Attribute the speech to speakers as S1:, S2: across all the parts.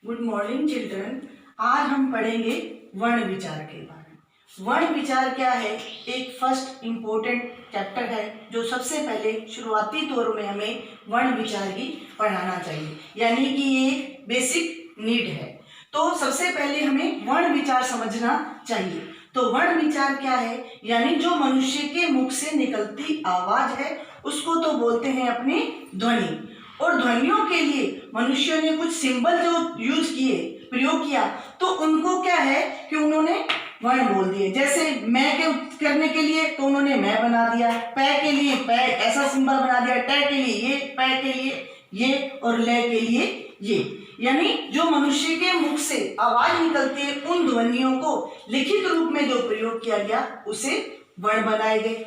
S1: Good morning children. आज हम पढ़ेंगे वर्ण विचार के बारे में। वर्ण विचार क्या है? एक फर्स्ट इम्पोर्टेंट चैप्टर है जो सबसे पहले शुरुआती तौर में हमें वर्ण विचार ही पढ़ाना चाहिए, यानी कि ये एक बेसिक नीड है। तो सबसे पहले हमें वर्ण विचार समझना चाहिए। तो वर्ण विचार क्या है? यानी जो मनुष्य के मुख से निकलती आवाज है उसको तो बोलते हैं अपनी ध्वनि। और ध्वनियों के लिए मनुष्यों ने कुछ सिंबल जो यूज किए, प्रयोग किया, तो उनको क्या है कि उन्होंने वर्ण बोल दिए। जैसे मैं के करने के लिए तो उन्होंने मैं बना दिया, पै के लिए पै ऐसा सिंबल बना दिया, टे के लिए ये, पै के लिए ये और ले के लिए ये। यानी जो मनुष्य के मुख से आवाज निकलती है उन ध्वनियों को लिखित रूप में जो प्रयोग किया गया उसे वर्ण बनाए गए।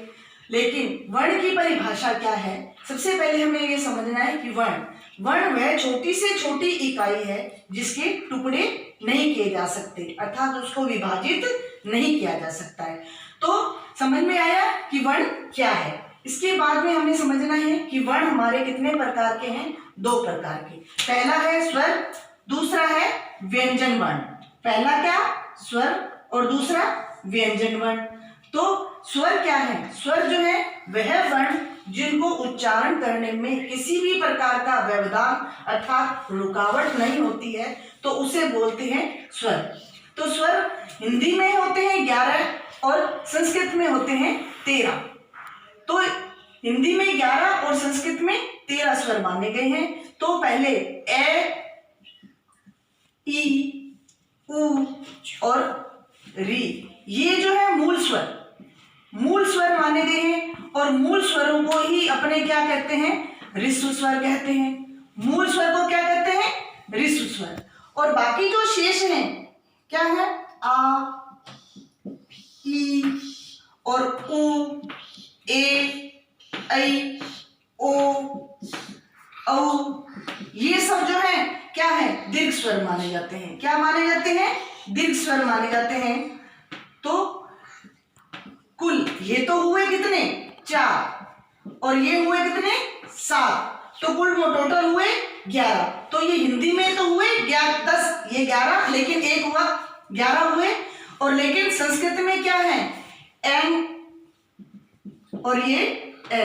S1: लेकिन वर्ण की परिभाषा क्या है? सबसे पहले हमें ये समझना है कि वर्ण वह छोटी से छोटी इकाई है जिसके टुकड़े नहीं किए जा सकते, अर्थात उसको विभाजित नहीं किया जा सकता है। तो समझ में आया कि वर्ण क्या है। इसके बाद में हमें समझना है कि वर्ण हमारे कितने प्रकार के हैं? 2 प्रकार के। पहला है स्वर, दूसरा है व्यंजन वर्ण। पहला क्या? स्वर और दूसरा व्यंजन वर्ण। तो स्वर क्या है? स्वर जो है वह वर्ण जिनको उच्चारण करने में किसी भी प्रकार का व्यवधान अर्थात रुकावट नहीं होती है तो उसे बोलते हैं स्वर। तो स्वर हिंदी में होते हैं 11 और संस्कृत में होते हैं 13। तो हिंदी में 11 और संस्कृत में 13 स्वर माने गए हैं। तो पहले ए, ई, उ और री, ये जो है मूल स्वर माने गए हैं। और मूल स्वरों को ही अपने क्या कहते हैं? ऋस्व स्वर कहते हैं। मूल स्वर को क्या कहते हैं? ऋस्व स्वर। और बाकी जो शेष हैं क्या है? आ, ई और उ, ए, ऐ, ओ, औ, ये सब जो है क्या है? दीर्घ स्वर माने जाते हैं। क्या माने जाते हैं? दीर्घ स्वर माने जाते हैं। तो कुल ये तो हुए कितने? 4 और ये हुए कितने? 7। तो कुल टोटल हुए 11। तो ये हिंदी में तो हुए 10, ये 11, लेकिन एक हुआ 11 हुए। और लेकिन संस्कृत में क्या है? एन और ये ए,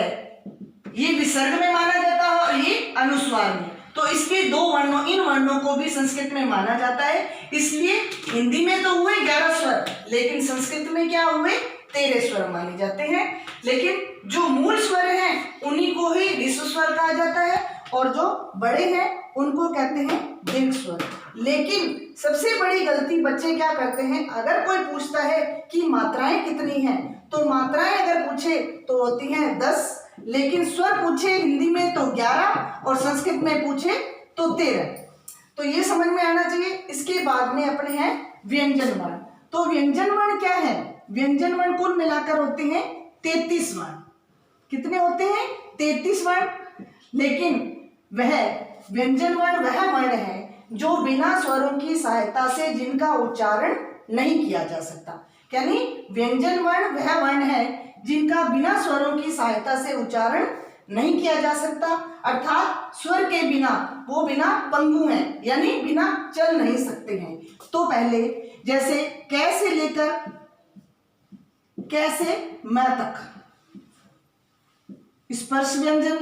S1: ये विसर्ग में माना जाता है और ये अनुस्वार में। तो इसके इन वर्णों को भी संस्कृत में माना जाता है। इसलिए हिंदी में तो हुए 11 स्वर, लेकिन संस्कृत में क्या हुए? 13 स्वर माने जाते हैं। लेकिन जो मूल स्वर हैं उन्हीं को ही ऋस्व स्वर कहा जाता है और जो बड़े हैं उनको कहते हैं दीर्घ स्वर। लेकिन सबसे बड़ी गलती बच्चे क्या करते हैं? अगर कोई पूछता है कि मात्राएं कितनी हैं, तो मात्राएं अगर पूछे तो होती हैं 10, लेकिन स्वर पूछे हिंदी में तो 11 और संस्कृत में पूछे तो 13। तो ये समझ में आना चाहिए। इसके बाद में अपने हैं व्यंजन वर्ण। तो व्यंजन वर्ण क्या है? व्यंजन वर्ण कुल मिलाकर होते हैं 33 वर्ण। कितने होते हैं? 33 वर्ण। लेकिन वह व्यंजन वर्ण वह वर्ण है जो बिना स्वरों की सहायता से जिनका उच्चारण नहीं किया जा सकता। यानी व्यंजन वर्ण वह वर्ण है जिनका बिना स्वरों की सहायता से उच्चारण नहीं किया जा सकता, अर्थात स्वर के बिना वो बिना पंगु हैं, यानी बिना चल नहीं सकते हैं। तो पहले जैसे कै से लेकर कैसे मैं तक स्पर्श व्यंजन,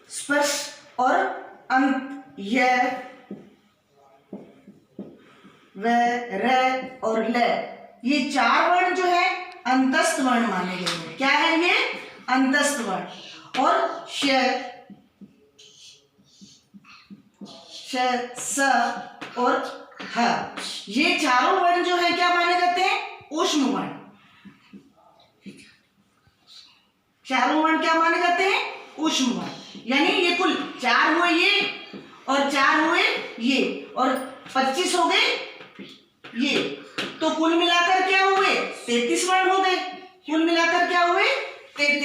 S1: स्पर्श और अंत य, व, र और ल, ये 4 वर्ण जो है अंतस्थ वर्ण माने गए हैं। क्या है ये? अंतस्थ वर्ण। और श, स और ह, ये चारों वर्ण जो है क्या माने जाते हैं? ऊष्म वर्ण। चारों वर्ण क्या माने जाते हैं? ऊष्म वर्ण। यानी ये कुल 4 हुए ये और 4 हुए ये और 25 हो गए ये। तो कुल मिलाकर क्या हुए? 33 वर्ण हो गए। कुल मिलाकर क्या हुए? 33।